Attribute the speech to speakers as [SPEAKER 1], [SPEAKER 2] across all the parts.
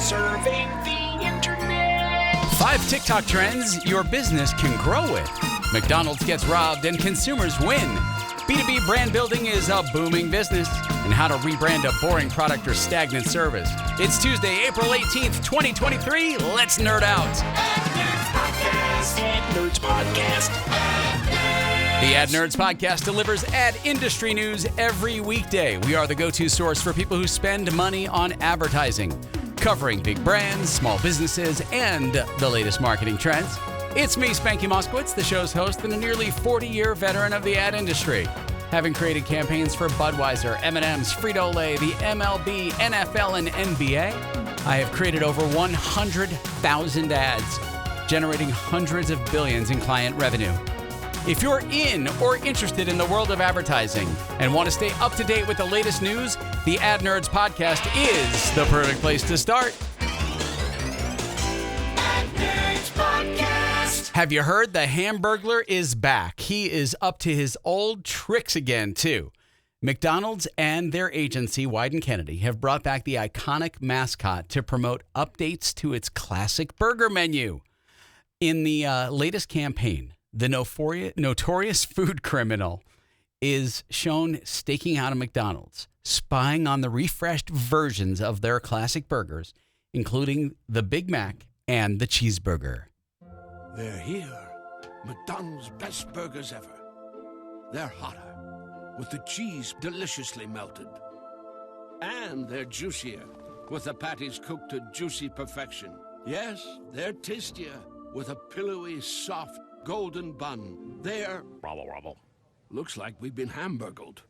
[SPEAKER 1] Serving the internet.
[SPEAKER 2] 5 TikTok trends your business can grow with. McDonald's gets robbed and consumers win. B2B brand building is a booming business. And how to rebrand a boring product or stagnant service. It's Tuesday, April 18th, 2023. Let's nerd out.
[SPEAKER 1] Ad Nerds Podcast.
[SPEAKER 2] The Ad Nerds Podcast delivers ad industry news every weekday. We are the go-to source for people who spend money on advertising, covering big brands, small businesses, and the latest marketing trends. It's me, Spanky Mascots, the show's host and a nearly 40-year veteran of the ad industry. Having created campaigns for Budweiser, M&M's, Frito-Lay, the MLB, NFL, and NBA, I have created over 100,000 ads, generating hundreds of billions in client revenue. If you're in or interested in the world of advertising and want to stay up to date with the latest news, the Ad Nerds Podcast is the perfect place to start.
[SPEAKER 1] Ad Nerds Podcast.
[SPEAKER 2] Have you heard the Hamburglar is back? He is up to his old tricks again, too. McDonald's and their agency, Wyden Kennedy, have brought back the iconic mascot to promote updates to its classic burger menu. In the latest campaign, the notorious food criminal is shown staking out a McDonald's, spying on the refreshed versions of their classic burgers, including the Big Mac and the cheeseburger.
[SPEAKER 3] They're here. McDonald's best burgers ever. They're hotter, with the cheese deliciously melted. And they're juicier, with the patties cooked to juicy perfection. Yes, they're tastier, with a pillowy, soft, golden bun. They're... Rubble, rubble. Looks like we've been hamburgled.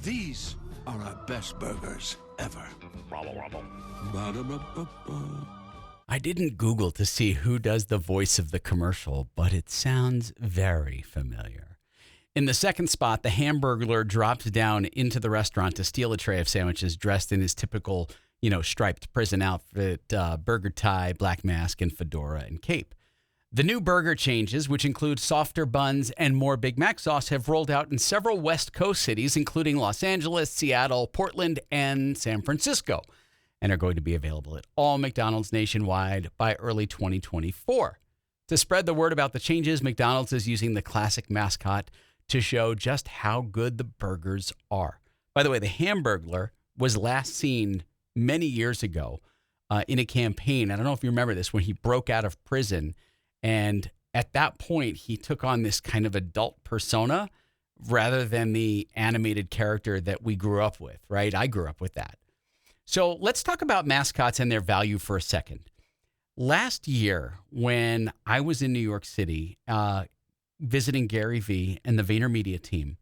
[SPEAKER 3] These are our best burgers ever. Rubble, rubble. Ba-da-ba-ba-ba.
[SPEAKER 2] I didn't Google to see who does the voice of the commercial, but it sounds very familiar. In the second spot, the Hamburglar drops down into the restaurant to steal a tray of sandwiches dressed in his typical, striped prison outfit, burger tie, black mask, and fedora and cape. The new burger changes, which include softer buns and more Big Mac sauce, have rolled out in several West Coast cities, including Los Angeles, Seattle, Portland, and San Francisco, and are going to be available at all McDonald's nationwide by early 2024. To spread the word about the changes, McDonald's is using the classic mascot to show just how good the burgers are. By the way, the Hamburglar was last seen many years ago in a campaign. I don't know if you remember this, when he broke out of prison. And at that point, he took on this kind of adult persona rather than the animated character that we grew up with, right? I grew up with that. So let's talk about mascots and their value for a second. Last year, when I was in New York City visiting Gary Vee and the VaynerMedia team,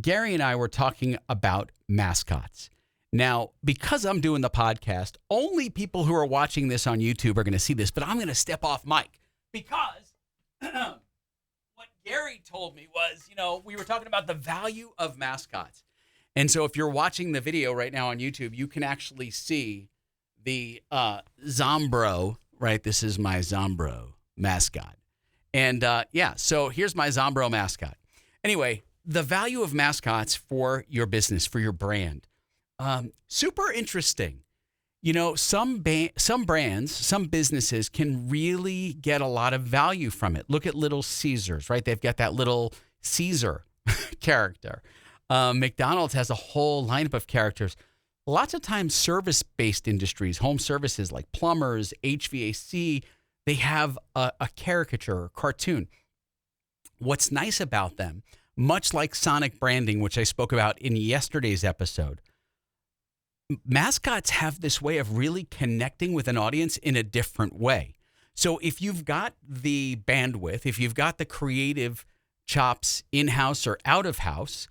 [SPEAKER 2] Gary and I were talking about mascots. Now, because I'm doing the podcast, only people who are watching this on YouTube are going to see this, but I'm going to step off mic because what Gary told me was, we were talking about the value of mascots. And so if you're watching the video right now on YouTube, you can actually see the Zombro, right? This is my Zombro mascot. And so here's my Zombro mascot. Anyway, the value of mascots for your business, for your brand. Super interesting. Some brands, some businesses can really get a lot of value from it. Look at Little Caesars, right? They've got that little Caesar character. McDonald's has a whole lineup of characters. Lots of times service-based industries, home services like plumbers, HVAC, they have a caricature or cartoon. What's nice about them, much like Sonic branding, which I spoke about in yesterday's episode, mascots have this way of really connecting with an audience in a different way. So if you've got the bandwidth, if you've got the creative chops in-house or out-of-house,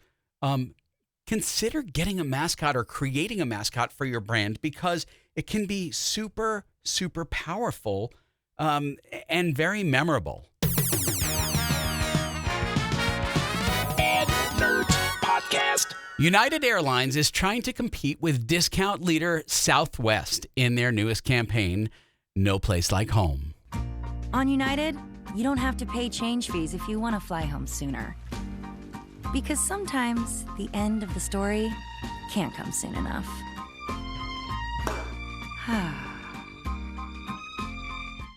[SPEAKER 2] consider getting a mascot or creating a mascot for your brand because it can be super, super powerful and very memorable.
[SPEAKER 1] Ad Nerds Podcast.
[SPEAKER 2] United Airlines is trying to compete with discount leader Southwest in their newest campaign, No Place Like Home.
[SPEAKER 4] On United, you don't have to pay change fees if you want to fly home sooner. Because sometimes the end of the story can't come soon enough.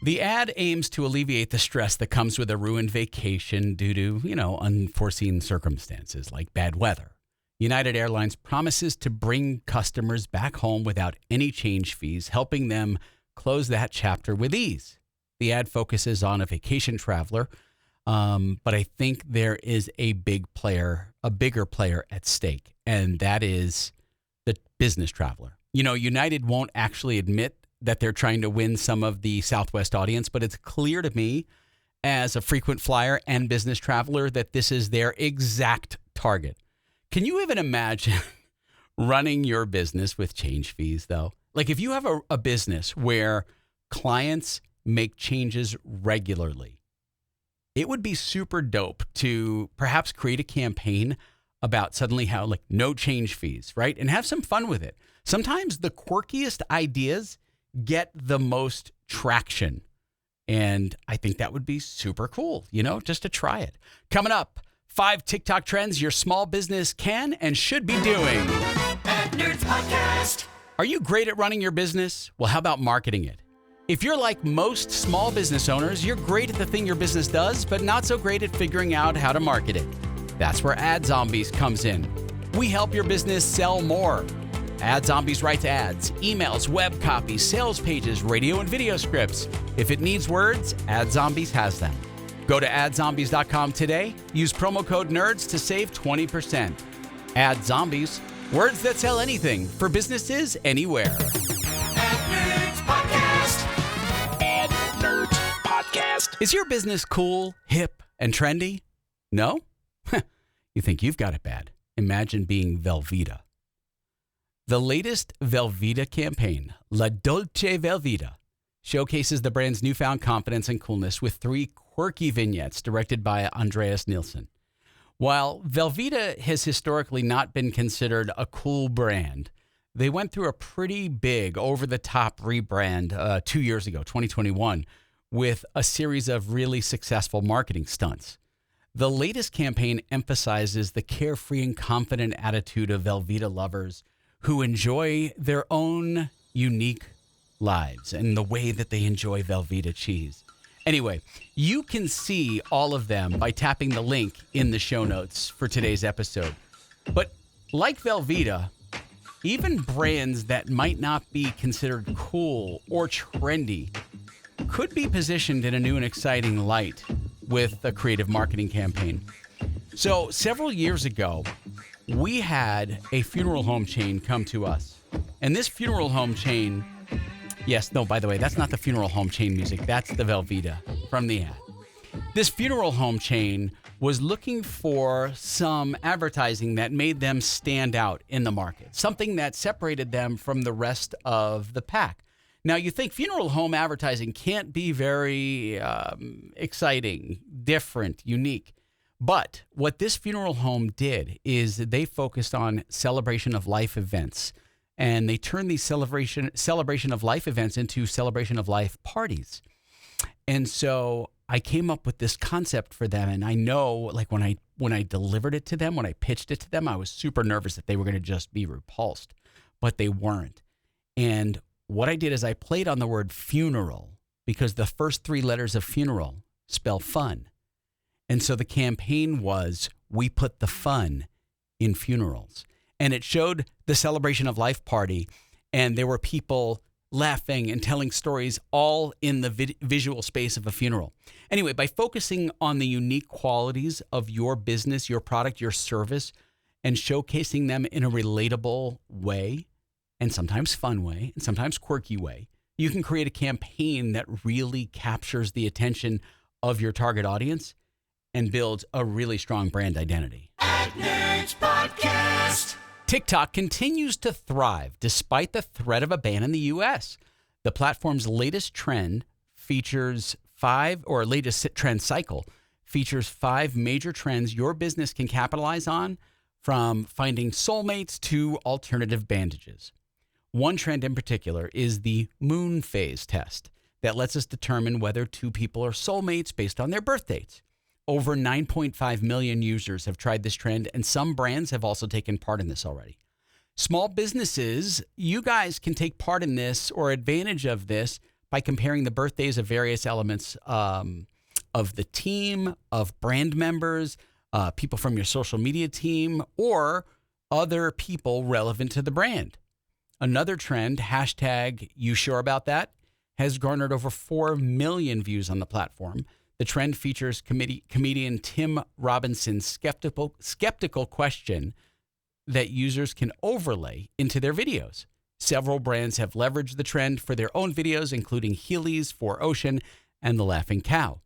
[SPEAKER 2] The ad aims to alleviate the stress that comes with a ruined vacation due to, unforeseen circumstances like bad weather. United Airlines promises to bring customers back home without any change fees, helping them close that chapter with ease. The ad focuses on a vacation traveler, but I think there is a bigger player at stake, and that is the business traveler. United won't actually admit that they're trying to win some of the Southwest audience, but it's clear to me as a frequent flyer and business traveler that this is their exact target. Can you even imagine running your business with change fees, though? Like if you have a business where clients make changes regularly, it would be super dope to perhaps create a campaign about suddenly how like no change fees, right? And have some fun with it. Sometimes the quirkiest ideas get the most traction. And I think that would be super cool, just to try it. Coming up, 5 TikTok trends your small business can and should be doing.
[SPEAKER 1] Nerds Podcast.
[SPEAKER 2] Are you great at running your business? Well, how about marketing it? If you're like most small business owners, you're great at the thing your business does, but not so great at figuring out how to market it. That's where Ad Zombies comes in. We help your business sell more. Ad Zombies writes ads, emails, web copy, sales pages, radio and video scripts. If it needs words, Ad Zombies has them. Go to adzombies.com today. Use promo code NERDS to save 20%. Ad Zombies, words that sell anything for businesses anywhere.
[SPEAKER 1] Nerds Podcast. Ad Nerds Podcast.
[SPEAKER 2] Is your business cool, hip, and trendy? No? You think you've got it bad. Imagine being Velveeta. The latest Velveeta campaign, La Dolce Velveeta, showcases the brand's newfound confidence and coolness with 3 quirky vignettes directed by Andreas Nielsen. While Velveeta has historically not been considered a cool brand, they went through a pretty big over-the-top rebrand 2 years ago, 2021, with a series of really successful marketing stunts. The latest campaign emphasizes the carefree and confident attitude of Velveeta lovers who enjoy their own unique lives and the way that they enjoy Velveeta cheese. Anyway, you can see all of them by tapping the link in the show notes for today's episode. But like Velveeta, even brands that might not be considered cool or trendy could be positioned in a new and exciting light with a creative marketing campaign. So several years ago, we had a funeral home chain come to us. And this funeral home chain, by the way, that's not the funeral home chain music. That's the Velveeta from the ad. This funeral home chain was looking for some advertising that made them stand out in the market, something that separated them from the rest of the pack. Now, you think funeral home advertising can't be very exciting, different, unique. But what this funeral home did is they focused on celebration of life events, and they turned these celebration of life events into celebration of life parties. And so I came up with this concept for them, and I know, like when I delivered it to them, when I pitched it to them, I was super nervous that they were going to just be repulsed, but they weren't. And what I did is I played on the word funeral because the first 3 letters of funeral spell fun. And so the campaign was, we put the fun in funerals. And it showed the celebration of life party, and there were people laughing and telling stories all in the visual space of a funeral. Anyway, by focusing on the unique qualities of your business, your product, your service, and showcasing them in a relatable way, and sometimes fun way, and sometimes quirky way, you can create a campaign that really captures the attention of your target audience and builds a really strong brand identity.
[SPEAKER 1] Ad Nerds Podcast.
[SPEAKER 2] TikTok continues to thrive despite the threat of a ban in the U.S. The platform's latest trend features trend cycle features 5 major trends your business can capitalize on, from finding soulmates to alternative bandages. One trend in particular is the moon phase test that lets us determine whether 2 people are soulmates based on their birth dates. Over 9.5 million users have tried this trend, and some brands have also taken part in this already. Small businesses, you guys can take part in this or advantage of this by comparing the birthdays of various elements of the team, of brand members, people from your social media team, or other people relevant to the brand. Another trend, hashtag you sure about that, has garnered over 4 million views on the platform. The trend features comedian Tim Robinson's skeptical question that users can overlay into their videos. Several brands have leveraged the trend for their own videos, including Heelys, 4Ocean, and The Laughing Cow.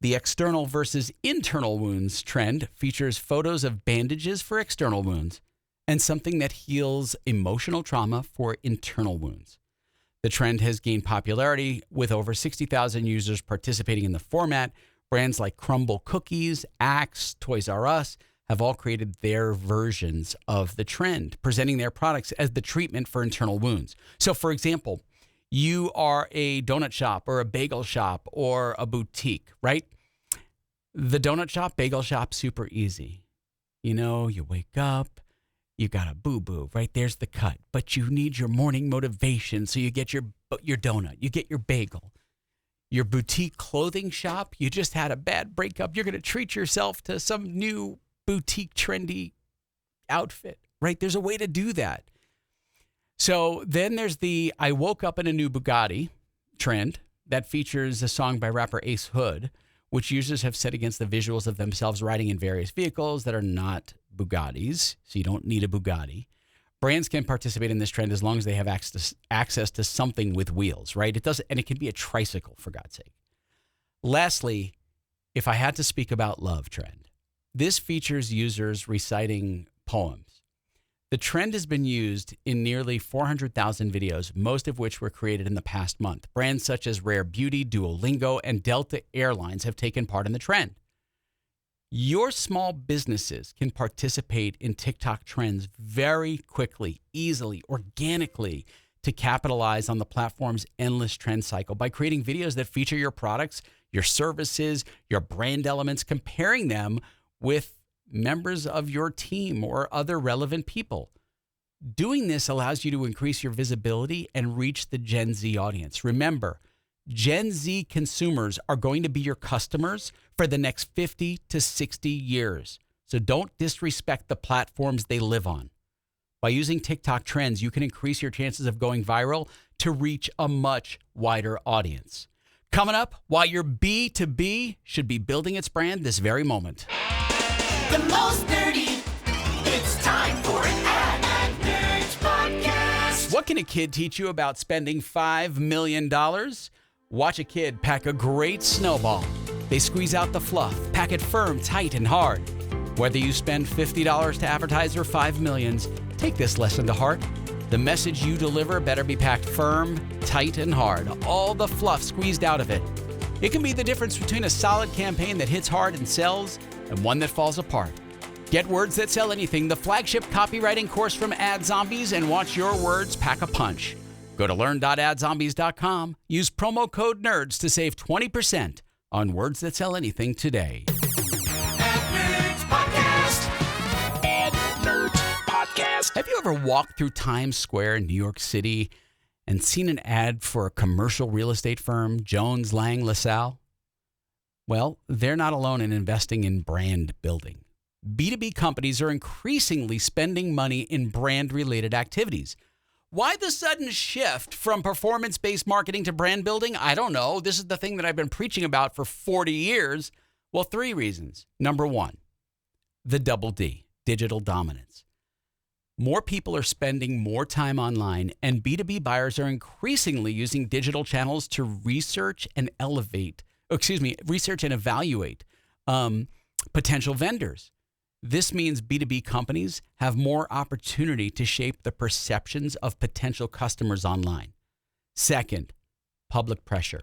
[SPEAKER 2] The external versus internal wounds trend features photos of bandages for external wounds and something that heals emotional trauma for internal wounds. The trend has gained popularity with over 60,000 users participating in the format. Brands like Crumble Cookies, Axe, Toys R Us have all created their versions of the trend, presenting their products as the treatment for internal wounds. So, for example, you are a donut shop or a bagel shop or a boutique, right? The donut shop, bagel shop, super easy. You know, you wake up, you got a boo-boo, right? There's the cut. But you need your morning motivation, so you get your donut, you get your bagel. Your boutique clothing shop, you just had a bad breakup. You're going to treat yourself to some new boutique trendy outfit, right? There's a way to do that. So then there's the I woke up in a new Bugatti trend that features a song by rapper Ace Hood, which users have set against the visuals of themselves riding in various vehicles that are not Bugattis, so you don't need a Bugatti. Brands can participate in this trend as long as they have access to something with wheels, right? And it can be a tricycle, for God's sake. Lastly, if I had to speak about love trend, this features users reciting poems. The trend has been used in nearly 400,000 videos, most of which were created in the past month. Brands such as Rare Beauty, Duolingo, and Delta Airlines have taken part in the trend. Your small businesses can participate in TikTok trends very quickly, easily, organically to capitalize on the platform's endless trend cycle by creating videos that feature your products, your services, your brand elements, comparing them with members of your team or other relevant people. Doing this allows you to increase your visibility and reach the Gen Z audience. Remember, Gen Z consumers are going to be your customers for the next 50 to 60 years. So don't disrespect the platforms they live on. By using TikTok trends, you can increase your chances of going viral to reach a much wider audience. Coming up, why your B2B should be building its brand this very moment.
[SPEAKER 1] The most nerdy. It's time for an Ad Nerds podcast.
[SPEAKER 2] What can a kid teach you about spending $5 million? Watch a kid pack a great snowball. They squeeze out the fluff, pack it firm, tight, and hard. Whether you spend $50 to advertise or $5 million, take this lesson to heart. The message you deliver better be packed firm, tight, and hard. All the fluff squeezed out of it. It can be the difference between a solid campaign that hits hard and sells and one that falls apart. Get Words That Sell Anything, the flagship copywriting course from Ad Zombies, and watch your words pack a punch. Go to learn.adzombies.com. Use promo code NERDS to save 20% on Words That Sell Anything today.
[SPEAKER 1] Ad Nerds podcast.
[SPEAKER 2] Ad Nerds podcast. Have you ever walked through Times Square in New York City and seen an ad for a commercial real estate firm, Jones Lang LaSalle? Well, they're not alone in investing in brand building. B2B companies are increasingly spending money in brand-related activities. Why the sudden shift from performance-based marketing to brand building? I don't know. This is the thing that I've been preaching about for 40 years. Well, 3 reasons. Number 1, the double D, digital dominance. More people are spending more time online, and B2B buyers are increasingly using digital channels to research and evaluate potential vendors. This means B2B companies have more opportunity to shape the perceptions of potential customers online. Second, public pressure.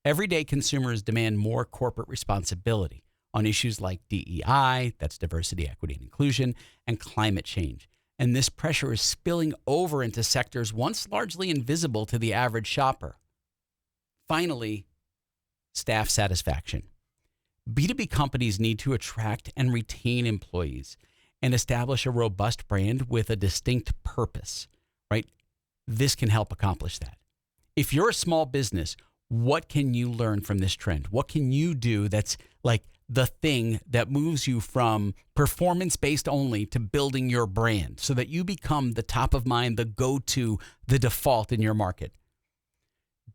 [SPEAKER 2] Everyday consumers demand more corporate responsibility on issues like DEI, that's diversity, equity, and inclusion, and climate change. And this pressure is spilling over into sectors once largely invisible to the average shopper. Finally, staff satisfaction. B2B companies need to attract and retain employees, and establish a robust brand with a distinct purpose, right? This can help accomplish that. If you're a small business, what can you learn from this trend? What can you do that's like the thing that moves you from performance-based only to building your brand so that you become the top of mind, the go-to, the default in your market?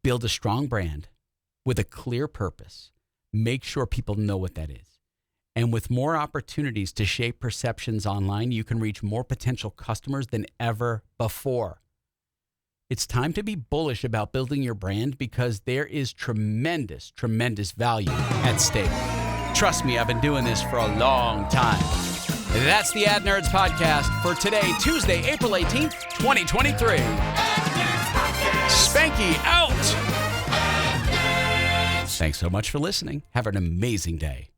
[SPEAKER 2] Build a strong brand with a clear purpose. Make sure people know what that is. And with more opportunities to shape perceptions online, you can reach more potential customers than ever before. It's time to be bullish about building your brand because there is tremendous, tremendous value at stake. Trust me, I've been doing this for a long time. That's the Ad Nerds Podcast for today, Tuesday, April 18th, 2023. Spanky out! Thanks so much for listening. Have an amazing day.